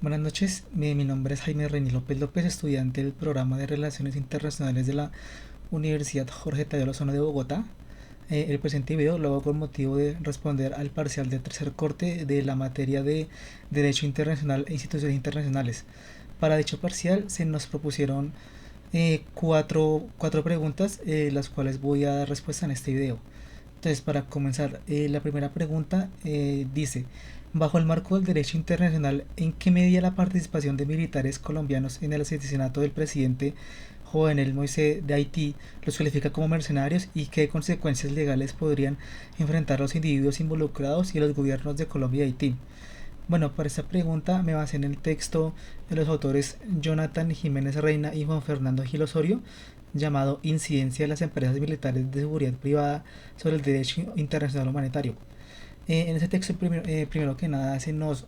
Buenas noches, mi nombre es Jaime Reni López López, estudiante del programa de Relaciones Internacionales de la Universidad Jorge Tadeo Lozano de Bogotá. El presente video lo hago con motivo de responder al parcial de tercer corte de la materia de Derecho Internacional e Instituciones Internacionales. Para dicho parcial se nos propusieron cuatro preguntas, las cuales voy a dar respuesta en este video. Entonces, para comenzar, la primera pregunta dice, bajo el marco del derecho internacional, ¿en qué medida la participación de militares colombianos en el asesinato del presidente Jovenel Moisés de Haití los califica como mercenarios y qué consecuencias legales podrían enfrentar los individuos involucrados y los gobiernos de Colombia y Haití? Bueno, para esta pregunta me basé en el texto de los autores Jonathan Jiménez Reina y Juan Fernando Gil Osorio, llamado Incidencia de las empresas militares de seguridad privada sobre el derecho internacional humanitario. En ese texto, primero que nada, se nos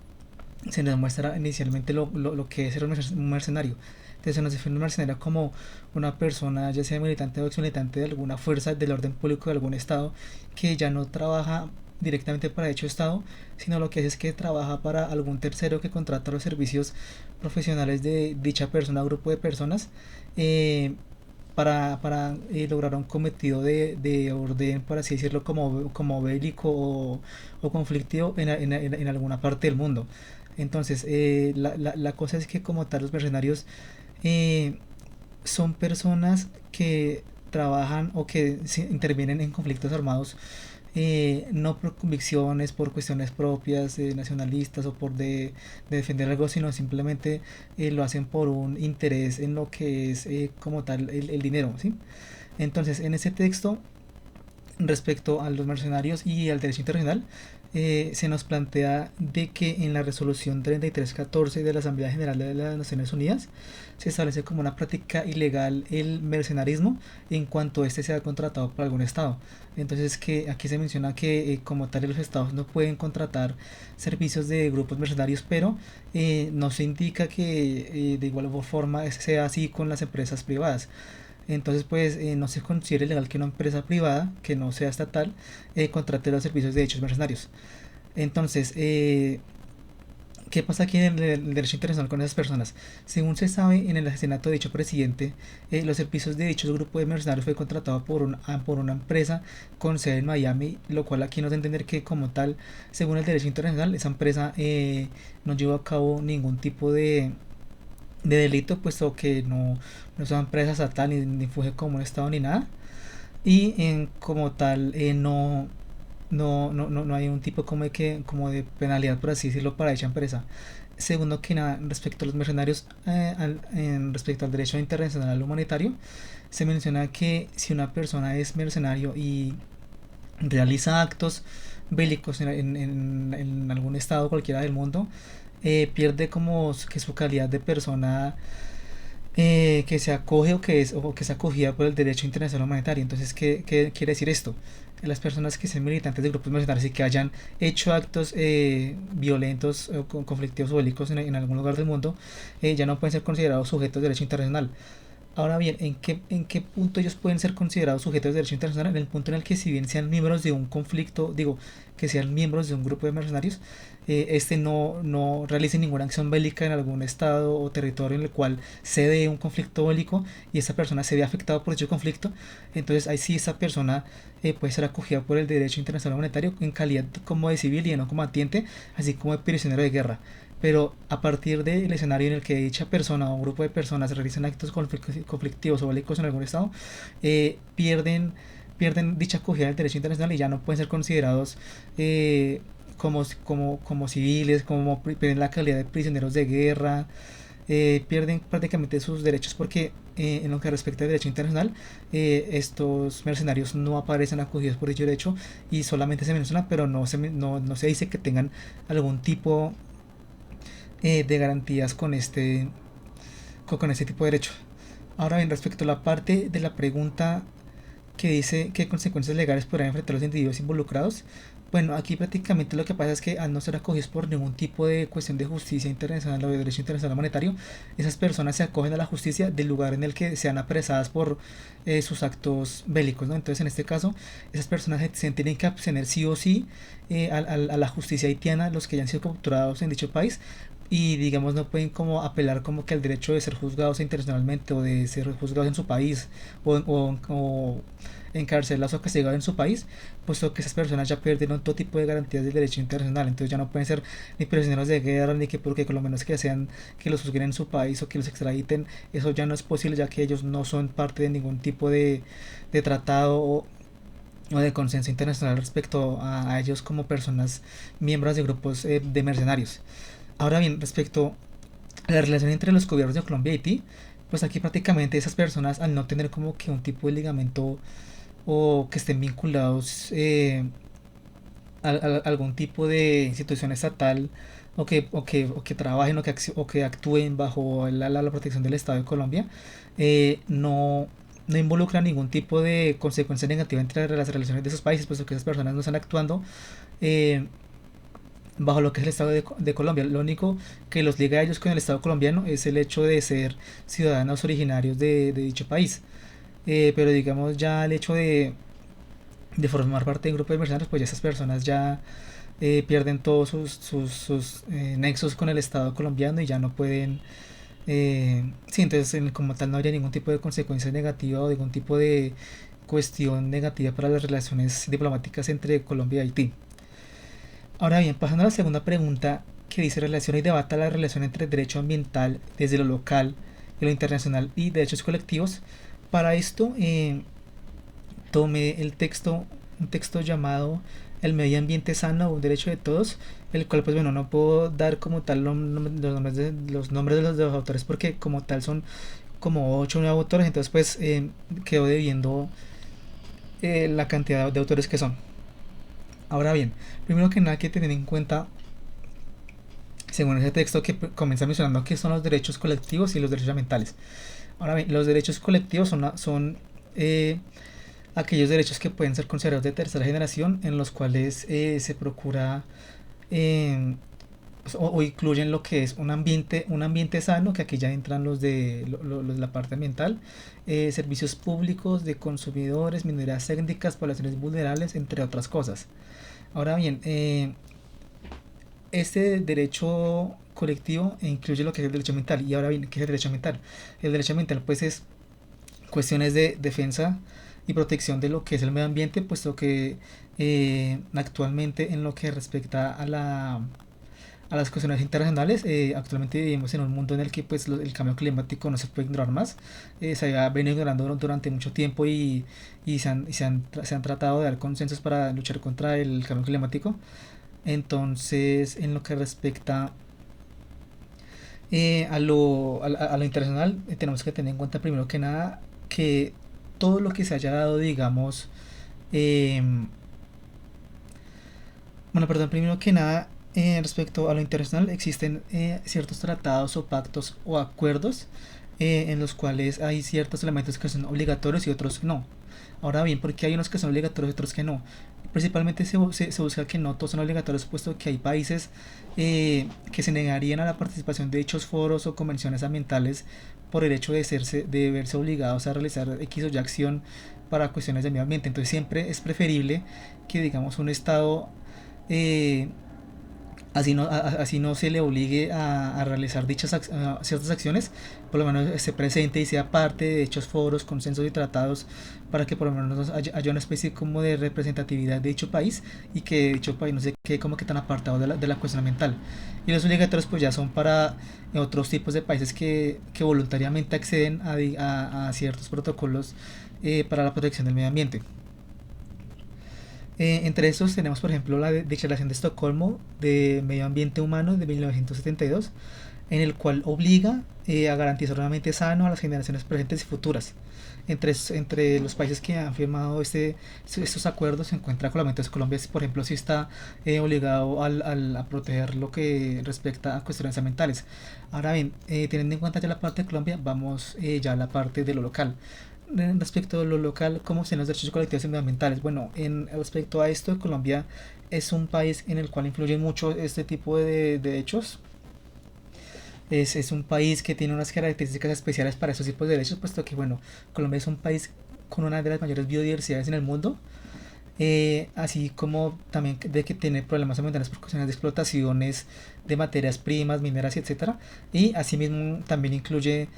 muestra inicialmente lo que es ser un mercenario. Entonces se nos define un mercenario como una persona, ya sea militante o ex militante de alguna fuerza del orden público de algún estado, que ya no trabaja directamente para dicho estado, sino lo que hace es que trabaja para algún tercero que contrata los servicios profesionales de dicha persona o grupo de personas, eh, para lograr un cometido de orden, por así decirlo, como bélico o conflictivo en alguna parte del mundo. Entonces, la cosa es que como tal los mercenarios eh, son personas que trabajan o que intervienen en conflictos armados, no por convicciones, por cuestiones propias, nacionalistas o de defender algo, sino simplemente lo hacen por un interés en lo que es como tal el dinero, ¿sí? Entonces, en ese texto, respecto a los mercenarios y al derecho internacional, se nos plantea de que en la resolución 3314 de la Asamblea General de las Naciones Unidas se establece como una práctica ilegal el mercenarismo en cuanto este sea contratado por algún estado. Entonces, que aquí se menciona que como tal los estados no pueden contratar servicios de grupos mercenarios, pero no se indica que de igual forma sea así con las empresas privadas. Entonces, pues no se considera legal que una empresa privada, que no sea estatal, contrate los servicios de hechos mercenarios. Entonces, ¿qué pasa aquí en el derecho internacional con esas personas? Según se sabe, en el asesinato de dicho presidente, los servicios de dicho grupo de mercenarios fue contratado por una empresa con sede en Miami, lo cual aquí nos da a entender que como tal, según el derecho internacional, esa empresa no llevó a cabo ningún tipo de delito, puesto que no es una empresa estatal ni funge como un estado ni nada. Y como tal, no hay un tipo como de penalidad, por así decirlo, para dicha empresa. Segundo que nada, respecto a los mercenarios, respecto al derecho internacional humanitario, se menciona que si una persona es mercenario y realiza actos bélicos en algún estado cualquiera del mundo, pierde como que su calidad de persona que se acoge o que es acogida por el derecho internacional humanitario. Entonces, ¿qué quiere decir esto? Las personas que sean militantes de grupos mercenarios y que hayan hecho actos violentos o conflictivos o bélicos algún lugar del mundo, ya no pueden ser considerados sujetos de derecho internacional. Ahora bien, ¿en qué punto ellos pueden ser considerados sujetos de derecho internacional? En el punto en el que si bien sean miembros de un conflicto, digo, que sean miembros de un grupo de mercenarios, no realice ninguna acción bélica en algún estado o territorio en el cual se dé un conflicto bélico y esa persona se ve afectada por dicho conflicto, entonces ahí sí esa persona puede ser acogida por el derecho internacional humanitario en calidad como de civil y de no combatiente, así como de prisionero de guerra. Pero a partir del escenario en el que dicha persona o un grupo de personas realizan actos conflictivos o bélicos en algún estado, pierden dicha acogida del derecho internacional y ya no pueden ser considerados como civiles, pierden la calidad de prisioneros de guerra, pierden prácticamente sus derechos porque en lo que respecta al derecho internacional, estos mercenarios no aparecen acogidos por dicho derecho y solamente se menciona, pero no se dice que tengan algún tipo de garantías con este tipo de derecho. Ahora bien, respecto a la parte de la pregunta que dice qué consecuencias legales podrán enfrentar los individuos involucrados, bueno, aquí prácticamente lo que pasa es que al no ser acogidos por ningún tipo de cuestión de justicia internacional o de derecho internacional monetario, esas personas se acogen a la justicia del lugar en el que sean apresadas por sus actos bélicos, ¿no? Entonces, en este caso, esas personas se tienen que abstener sí o sí a la justicia haitiana, los que hayan sido capturados en dicho país, y digamos no pueden como apelar como que al derecho de ser juzgados internacionalmente o de ser juzgados en su país o encarcelarlos o castigados en su país, puesto que esas personas ya perdieron todo tipo de garantías del derecho internacional, entonces ya no pueden ser ni prisioneros de guerra ni que porque con lo menos que sean que los juzguen en su país o que los extraditen, eso ya no es posible ya que ellos no son parte de ningún tipo de tratado o de consenso internacional respecto a ellos como personas miembros de grupos de mercenarios. Ahora bien, respecto a la relación entre los gobiernos de Colombia y Haití, pues aquí prácticamente esas personas al no tener como que un tipo de ligamento o que estén vinculados a algún tipo de institución estatal o que trabajen o que actúen bajo la protección del Estado de Colombia, no, no involucra ningún tipo de consecuencia negativa entre las relaciones de esos países, puesto que esas personas no están actuando eh, bajo lo que es el Estado de Colombia. Lo único que los liga a ellos con el Estado colombiano es el hecho de ser ciudadanos originarios de dicho país. Pero digamos ya el hecho de formar parte de un grupo de mercenarios, pues ya esas personas ya pierden todos sus nexos con el Estado colombiano y ya no pueden... sí, entonces como tal no habría ningún tipo de consecuencia negativa o ningún tipo de cuestión negativa para las relaciones diplomáticas entre Colombia y Haití. Ahora bien, pasando a la segunda pregunta que dice relaciona y debata la relación entre derecho ambiental desde lo local y lo internacional y derechos colectivos. Para esto tomé el texto, un texto llamado El medio ambiente sano, un derecho de todos, el cual pues bueno, no puedo dar como tal los nombres de los autores porque como tal son como 8 o 9 autores, entonces pues quedo debiendo la cantidad de autores que son. Ahora bien, primero que nada hay que tener en cuenta, según ese texto, que comienza mencionando que son los derechos colectivos y los derechos ambientales. Ahora bien, los derechos colectivos son aquellos derechos que pueden ser considerados de tercera generación en los cuales se procura eh, o incluyen lo que es un ambiente sano, que aquí ya entran los de la parte ambiental, servicios públicos de consumidores, minorías étnicas, poblaciones vulnerables, entre otras cosas. Ahora bien, este derecho colectivo incluye lo que es el derecho ambiental. Y ahora bien, ¿qué es el derecho ambiental? El derecho ambiental pues es cuestiones de defensa y protección de lo que es el medio ambiente, puesto que actualmente en lo que respecta a las cuestiones internacionales, actualmente vivimos en un mundo en el que pues el cambio climático no se puede ignorar más. Se ha venido ignorando durante mucho tiempo se han tratado de dar consensos para luchar contra el cambio climático. Entonces, en lo que respecta a lo internacional, tenemos que tener en cuenta primero que nada que todo lo que se haya dado, digamos, eh, bueno, perdón, primero que nada, respecto a lo internacional, existen ciertos tratados o pactos o acuerdos en los cuales hay ciertos elementos que son obligatorios y otros no. Ahora bien, ¿por qué hay unos que son obligatorios y otros que no? Principalmente se busca que no todos son obligatorios, puesto que hay países que se negarían a la participación de dichos foros o convenciones ambientales por el hecho de verse obligados a realizar X o Y acción para cuestiones de medio ambiente. Entonces siempre es preferible que digamos un estado eh, así no se le obligue a realizar ciertas acciones, por lo menos esté presente y sea parte de dichos foros, consensos y tratados para que por lo menos haya una especie como de representatividad de dicho país y que dicho país no se quede como que tan apartado de la cuestión ambiental. Y los obligatorios pues ya son para otros tipos de países que voluntariamente acceden a ciertos protocolos para la protección del medio ambiente. Entre estos tenemos, por ejemplo, la Declaración de Estocolmo de Medio Ambiente Humano de 1972, en el cual obliga a garantizar un ambiente sano a las generaciones presentes y futuras. Entre los países que han firmado estos acuerdos se encuentra Colombia. Entonces Colombia, por ejemplo, sí está obligado a proteger lo que respecta a cuestiones ambientales. Ahora bien, teniendo en cuenta ya la parte de Colombia, vamos ya a la parte de lo local. Respecto a lo local, ¿cómo se los derechos colectivos y medioambientales? Bueno, respecto a esto, Colombia es un país en el cual influyen mucho este tipo de hechos. Es un país que tiene unas características especiales para esos tipos de derechos, puesto que, bueno, Colombia es un país con una de las mayores biodiversidades en el mundo. así como también de que tiene problemas ambientales por cuestiones de explotaciones de materias primas, mineras, etcétera. Y asimismo también incluye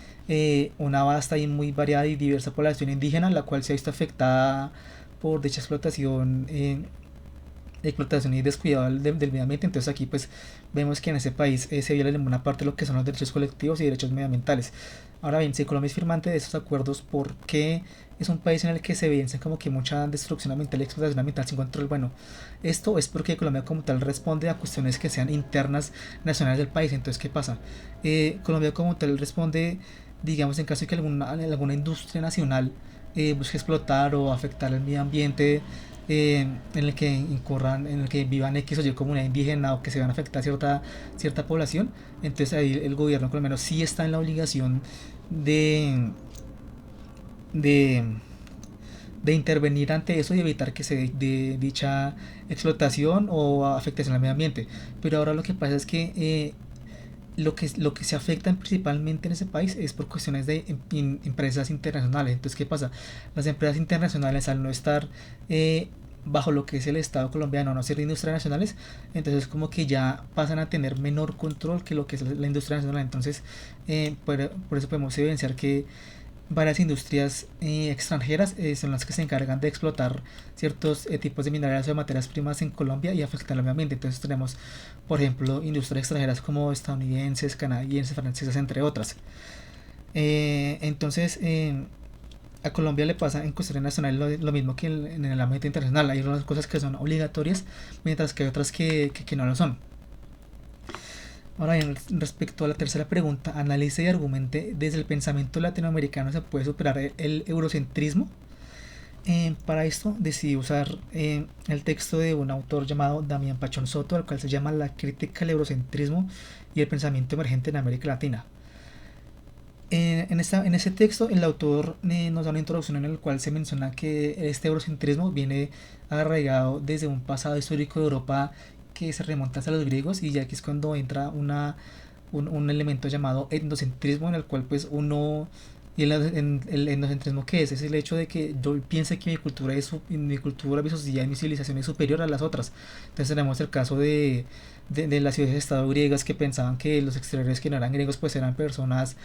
una vasta y muy variada y diversa población indígena, la cual se ha visto afectada por dicha explotación y descuidado del medio ambiente. Entonces aquí pues vemos que en ese país se viola en buena parte lo que son los derechos colectivos y derechos medioambientales. Ahora bien, si Colombia es firmante de estos acuerdos, ¿por qué es un país en el que se evidencia como que mucha destrucción ambiental y explotación ambiental sin control? Bueno, esto es porque Colombia como tal responde a cuestiones que sean internas nacionales del país. Entonces, ¿qué pasa? Colombia como tal responde, digamos, en caso de que alguna industria nacional busque explotar o afectar el medio ambiente, en el que incurran, en el que vivan X o Y comunidad indígena o que se van a afectar cierta población. Entonces ahí el gobierno colombiano sí está en la obligación de, de, de intervenir ante eso y evitar que se dé dicha explotación o afectación al medio ambiente. Pero ahora lo que pasa es que lo que se afecta principalmente en ese país es por cuestiones de empresas internacionales. Entonces, ¿qué pasa? Las empresas internacionales, al no estar bajo lo que es el Estado colombiano, no ser industrias nacionales, entonces como que ya pasan a tener menor control que lo que es la industria nacional. Entonces, por eso podemos evidenciar que varias industrias extranjeras son las que se encargan de explotar ciertos tipos de minerales o de materias primas en Colombia y afectar al medio ambiente. Entonces tenemos, por ejemplo, industrias extranjeras como estadounidenses, canadienses, francesas, entre otras. Entonces, a Colombia le pasa en cuestiones nacionales lo mismo que en el ámbito internacional. Hay unas cosas que son obligatorias, mientras que hay otras que no lo son. Ahora bien, respecto a la tercera pregunta, analice y argumente desde el pensamiento latinoamericano se puede superar el eurocentrismo. Para esto decidí usar el texto de un autor llamado Damián Pachón Soto, el cual se llama La crítica al eurocentrismo y el pensamiento emergente en América Latina. En ese texto el autor nos da una introducción en la cual se menciona que este eurocentrismo viene arraigado desde un pasado histórico de Europa que se remonta hasta los griegos, y ya aquí es cuando entra un elemento llamado etnocentrismo, en el cual pues uno... Y el etnocentrismo, ¿qué es? Es el hecho de que yo piense que mi cultura, mi sociedad, mi civilización es superior a las otras. Entonces tenemos el caso de las ciudades de estado griegas que pensaban que los exteriores que no eran griegos pues eran personas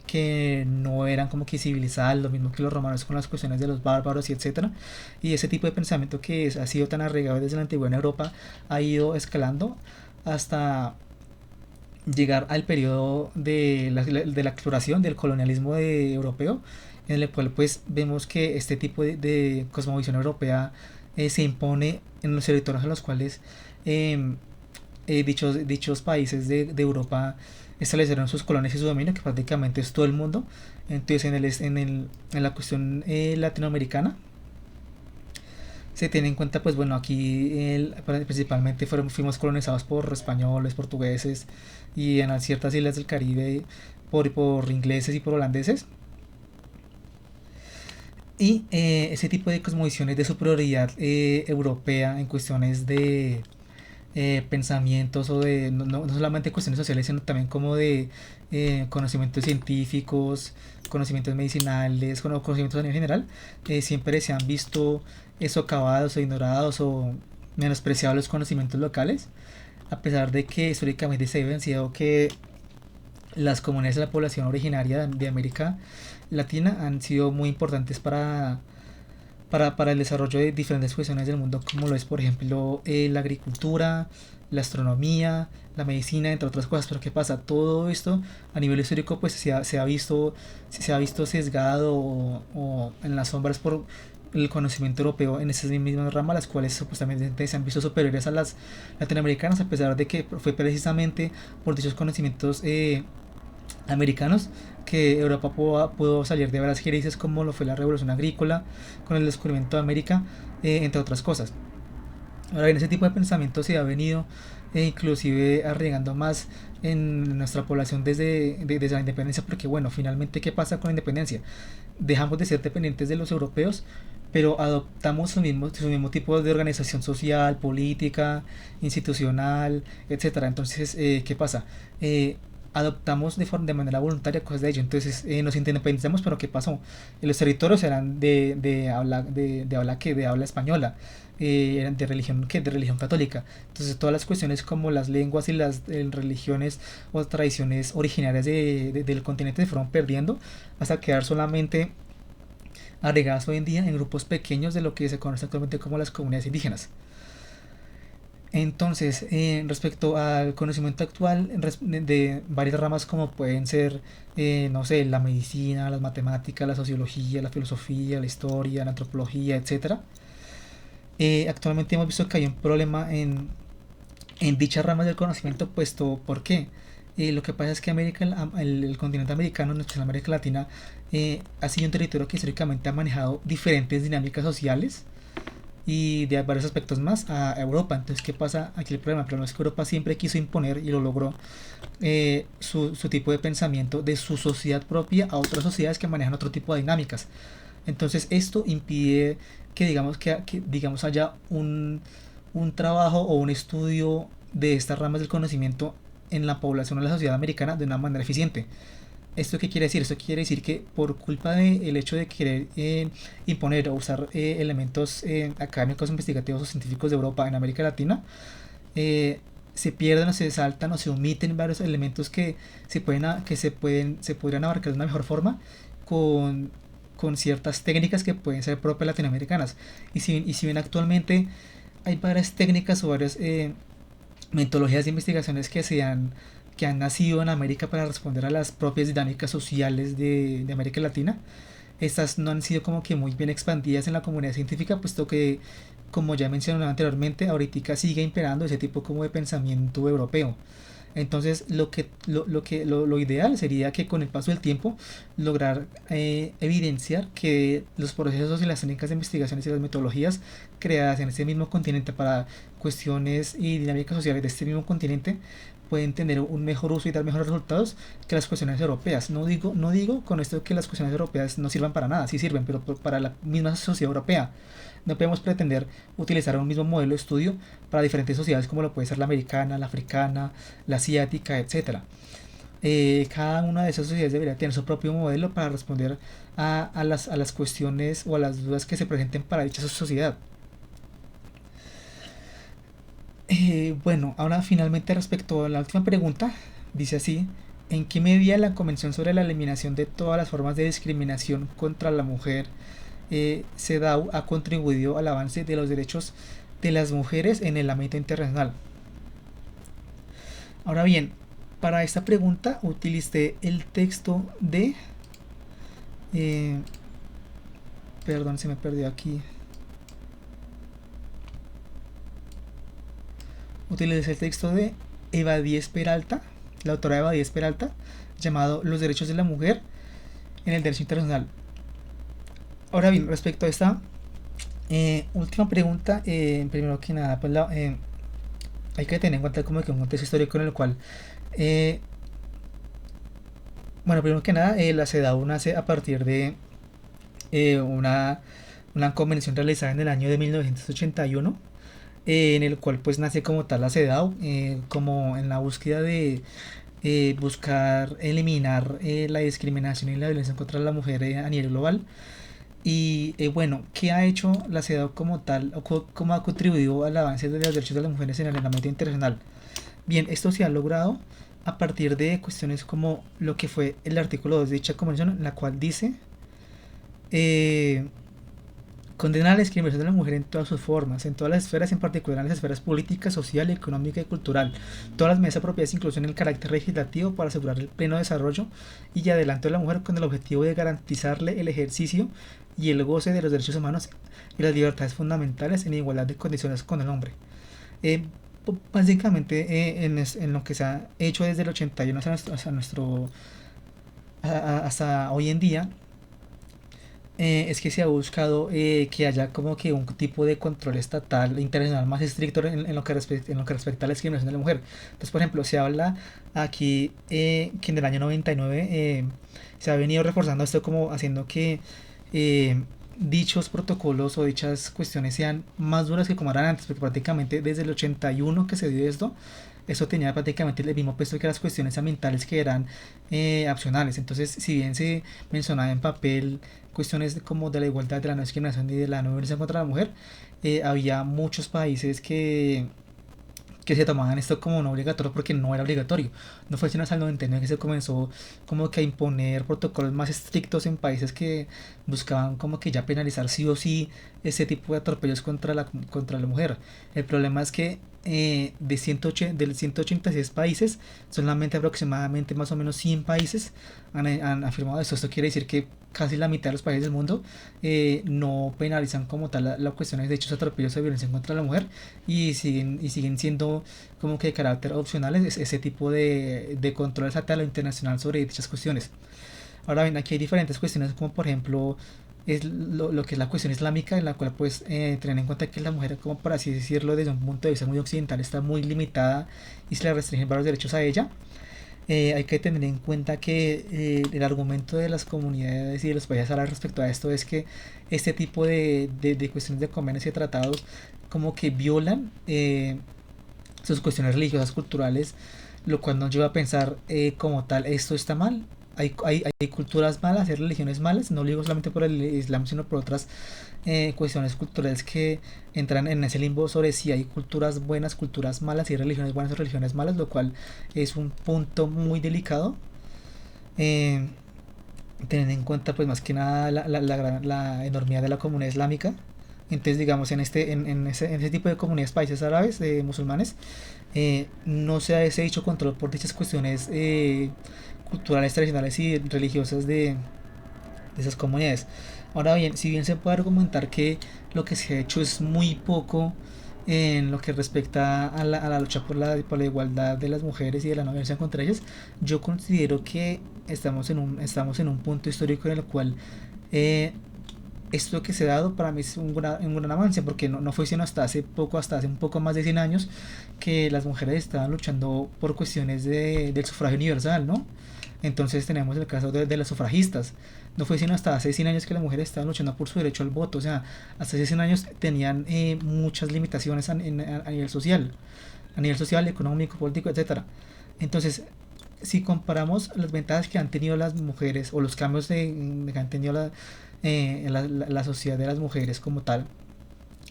que no eran como que civilizadas, lo mismo que los romanos con las cuestiones de los bárbaros y etcétera. Y ese tipo de pensamiento ha sido tan arraigado desde la antigua en Europa ha ido escalando hasta llegar al periodo de la exploración, del colonialismo europeo, en el cual pues vemos que este tipo de cosmovisión europea se impone en los territorios en los cuales eh, dichos países de Europa establecieron sus colonias y su dominio, que prácticamente es todo el mundo. Entonces en la cuestión latinoamericana se tiene en cuenta, pues bueno, aquí principalmente fuimos colonizados por españoles, portugueses y en ciertas islas del Caribe por ingleses y por holandeses. Y ese tipo de cosmovisiones de superioridad europea en cuestiones de pensamientos o de no solamente cuestiones sociales, sino también como de conocimientos científicos, conocimientos medicinales, conocimientos a nivel general, siempre se han visto socavados o ignorados o menospreciados los conocimientos locales, a pesar de que históricamente se ha evidenciado que las comunidades de la población originaria de América Latina han sido muy importantes para el desarrollo de diferentes cuestiones del mundo, como lo es, por ejemplo, la agricultura, la astronomía, la medicina, entre otras cosas. Pero ¿qué pasa? Todo esto a nivel histórico pues se ha visto sesgado o en las sombras por el conocimiento europeo en esas mismas ramas, las cuales supuestamente se han visto superiores a las latinoamericanas, a pesar de que fue precisamente por dichos conocimientos americanos que Europa pudo salir de varias crisis, como lo fue la revolución agrícola con el descubrimiento de América, entre otras cosas. Ahora bien, ese tipo de pensamiento se ha venido inclusive arraigando más en nuestra población desde la independencia, porque bueno, finalmente, ¿qué pasa con la independencia? Dejamos de ser dependientes de los europeos, pero adoptamos su mismo tipo de organización social, política, institucional, etcétera. Entonces, ¿qué pasa? adoptamos de manera voluntaria cosas de ello. Entonces nos independizamos, pero ¿qué pasó? Los territorios eran de habla española, eran de religión católica. Entonces todas las cuestiones como las lenguas y las religiones o tradiciones originarias del continente se fueron perdiendo hasta quedar solamente agregadas hoy en día en grupos pequeños de lo que se conoce actualmente como las comunidades indígenas. Entonces, respecto al conocimiento actual de varias ramas como pueden ser, no sé, la medicina, las matemáticas, la sociología, la filosofía, la historia, la antropología, etcétera, actualmente hemos visto que hay un problema en dichas ramas del conocimiento, puesto ¿por qué? Lo que pasa es que el continente americano, en especial América Latina, ha sido un territorio que históricamente ha manejado diferentes dinámicas sociales y de varios aspectos más a Europa. Entonces, ¿qué pasa? Aquí el problema es que Europa siempre quiso imponer y lo logró su tipo de pensamiento de su sociedad propia a otras sociedades que manejan otro tipo de dinámicas. Entonces, esto impide que digamos haya un trabajo o un estudio de estas ramas del conocimiento en la población o en la sociedad americana de una manera eficiente. ¿Esto qué quiere decir? Esto quiere decir que por culpa del hecho de querer imponer o usar elementos académicos, investigativos o científicos de Europa en América Latina, se pierden o se saltan o se omiten varios elementos que se podrían abarcar de una mejor forma con, con ciertas técnicas que pueden ser propias latinoamericanas. Y si bien actualmente hay varias técnicas o varias metodologías de investigaciones que han nacido en América para responder a las propias dinámicas sociales de América Latina, estas no han sido como que muy bien expandidas en la comunidad científica, puesto que, como ya mencioné anteriormente, ahorita sigue imperando ese tipo como de pensamiento europeo. Entonces, lo ideal sería que con el paso del tiempo lograr evidenciar que los procesos y las técnicas de investigaciones y las metodologías creadas en este mismo continente para cuestiones y dinámicas sociales de este mismo continente pueden tener un mejor uso y dar mejores resultados que las cuestiones europeas. No digo con esto que las cuestiones europeas no sirvan para nada, sí sirven, pero para la misma sociedad europea. No podemos pretender utilizar un mismo modelo de estudio para diferentes sociedades como lo puede ser la americana, la africana, la asiática, etcétera. Cada una de esas sociedades debería tener su propio modelo para responder a las cuestiones o a las dudas que se presenten para dicha sociedad. Bueno, ahora finalmente respecto a la última pregunta, dice así: ¿en qué medida la Convención sobre la Eliminación de todas las formas de discriminación contra la mujer, CEDAW, ha contribuido al avance de los derechos de las mujeres en el ámbito internacional? Ahora bien, para esta pregunta utilicé el texto de... eh, perdón, se me perdió aquí. Utilicé el texto de Eva Díez Peralta, la autora Eva Díez Peralta, llamado Los derechos de la mujer en el derecho internacional. Ahora bien, respecto a esta última pregunta, primero que nada, pues hay que tener en cuenta como que un contexto histórico en el cual, eh, bueno, primero que nada, la CEDAW nace a partir de una convención realizada en el año de 1981, en el cual pues nace como tal la CEDAW, como en la búsqueda de buscar eliminar la discriminación y la violencia contra la mujer a nivel global. Y bueno, ¿qué ha hecho la CEDAW como tal, o cómo ha contribuido al avance de los derechos de las mujeres en el ámbito internacional? Bien, esto se ha logrado a partir de cuestiones como lo que fue el artículo 2 de dicha convención, en la cual dice: eh, condena la discriminación de la mujer en todas sus formas, en todas las esferas, en particular en las esferas política, social, económica y cultural. Todas las medidas apropiadas, incluso en el carácter legislativo, para asegurar el pleno desarrollo y adelanto de la mujer con el objetivo de garantizarle el ejercicio y el goce de los derechos humanos y las libertades fundamentales en igualdad de condiciones con el hombre. Eh, Básicamente, en lo que se ha hecho desde el 81 hasta hoy en día, es que se ha buscado que haya como que un tipo de control estatal internacional más estricto en lo que respecta a la discriminación de la mujer. Entonces, por ejemplo, se habla aquí que en el año 99 se ha venido reforzando esto, como haciendo que dichos protocolos o dichas cuestiones sean más duras que como eran antes, porque prácticamente desde el 81 que se dio esto, eso tenía prácticamente el mismo peso que las cuestiones ambientales que eran opcionales. Entonces, si bien se mencionaba en papel cuestiones como de la igualdad, de la no discriminación y de la no violencia contra la mujer, había muchos países que se tomaban esto como no obligatorio porque no era obligatorio. No fue sino hasta el 99 que se comenzó como que a imponer protocolos más estrictos en países que buscaban como que ya penalizar sí o sí ese tipo de atropellos contra la mujer. El problema es que de 186 países, solamente aproximadamente más o menos 100 países han afirmado esto. Esto quiere decir que casi la mitad de los países del mundo no penalizan como tal la cuestiones de hechos atropellos de violencia contra la mujer y siguen siendo como que de carácter opcionales ese tipo de controles a lo internacional sobre dichas cuestiones. Ahora bien, aquí hay diferentes cuestiones como por ejemplo es lo que es la cuestión islámica, en la cual pues tener en cuenta que la mujer, como por así decirlo, desde un punto de vista muy occidental, está muy limitada y se le restringen varios derechos a ella. Hay que tener en cuenta que el argumento de las comunidades y de los países árabes respecto a esto es que este tipo de cuestiones de convenios y de tratados como que violan sus cuestiones religiosas, culturales, lo cual nos lleva a pensar como tal, esto está mal. Hay culturas malas, hay religiones malas, no lo digo solamente por el Islam, sino por otras cuestiones culturales que entran en ese limbo sobre si hay culturas buenas, culturas malas, y religiones buenas o religiones malas, lo cual es un punto muy delicado. Eh, Teniendo en cuenta pues más que nada la enormidad de la comunidad islámica. Entonces digamos en ese tipo de comunidades, países árabes, musulmanes, no se ha ese dicho control por dichas cuestiones culturales, tradicionales y religiosas de esas comunidades. Ahora bien, si bien se puede argumentar que lo que se ha hecho es muy poco en lo que respecta a la lucha por la igualdad de las mujeres y de la no violencia contra ellas, yo considero que estamos en un punto histórico en el cual eh, esto que se ha dado para mí es un gran avance, porque no fue sino hasta hace poco, hasta hace un poco más de 100 años, que las mujeres estaban luchando por cuestiones del sufragio universal, ¿no? Entonces tenemos el caso de las sufragistas. No fue sino hasta hace 100 años que las mujeres estaban luchando por su derecho al voto. O sea, hasta hace 100 años tenían muchas limitaciones a nivel social, económico, político, etcétera. Entonces, si comparamos las ventajas que han tenido las mujeres o los cambios que han tenido la sociedad de las mujeres como tal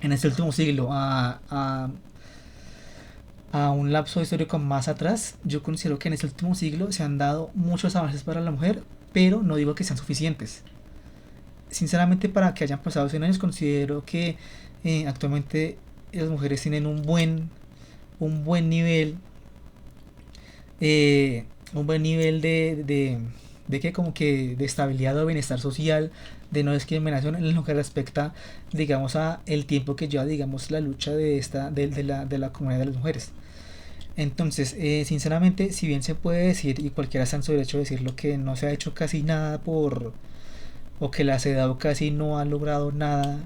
en este último siglo a un lapso histórico más atrás, yo considero que en este último siglo se han dado muchos avances para la mujer, pero no digo que sean suficientes. Sinceramente, para que hayan pasado 100 años, considero que actualmente las mujeres tienen un buen nivel, un buen nivel de que como que de estabilidad o bienestar social, de no discriminación en lo que respecta, digamos, a el tiempo que lleva, digamos, la lucha de la comunidad de las mujeres. Entonces, sinceramente, si bien se puede decir, y cualquiera está en su derecho de decirlo, que no se ha hecho casi nada o que la CEDAW casi no ha logrado nada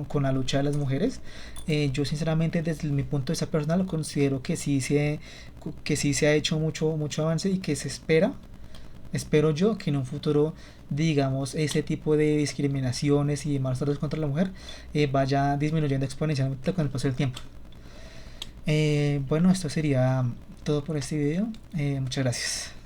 con la lucha de las mujeres, yo sinceramente desde mi punto de vista personal considero que sí se ha hecho mucho avance y que se espero yo que en un futuro, digamos, ese tipo de discriminaciones y malos tratos contra la mujer vaya disminuyendo exponencialmente con el paso del tiempo. Bueno, esto sería todo por este video. Muchas gracias.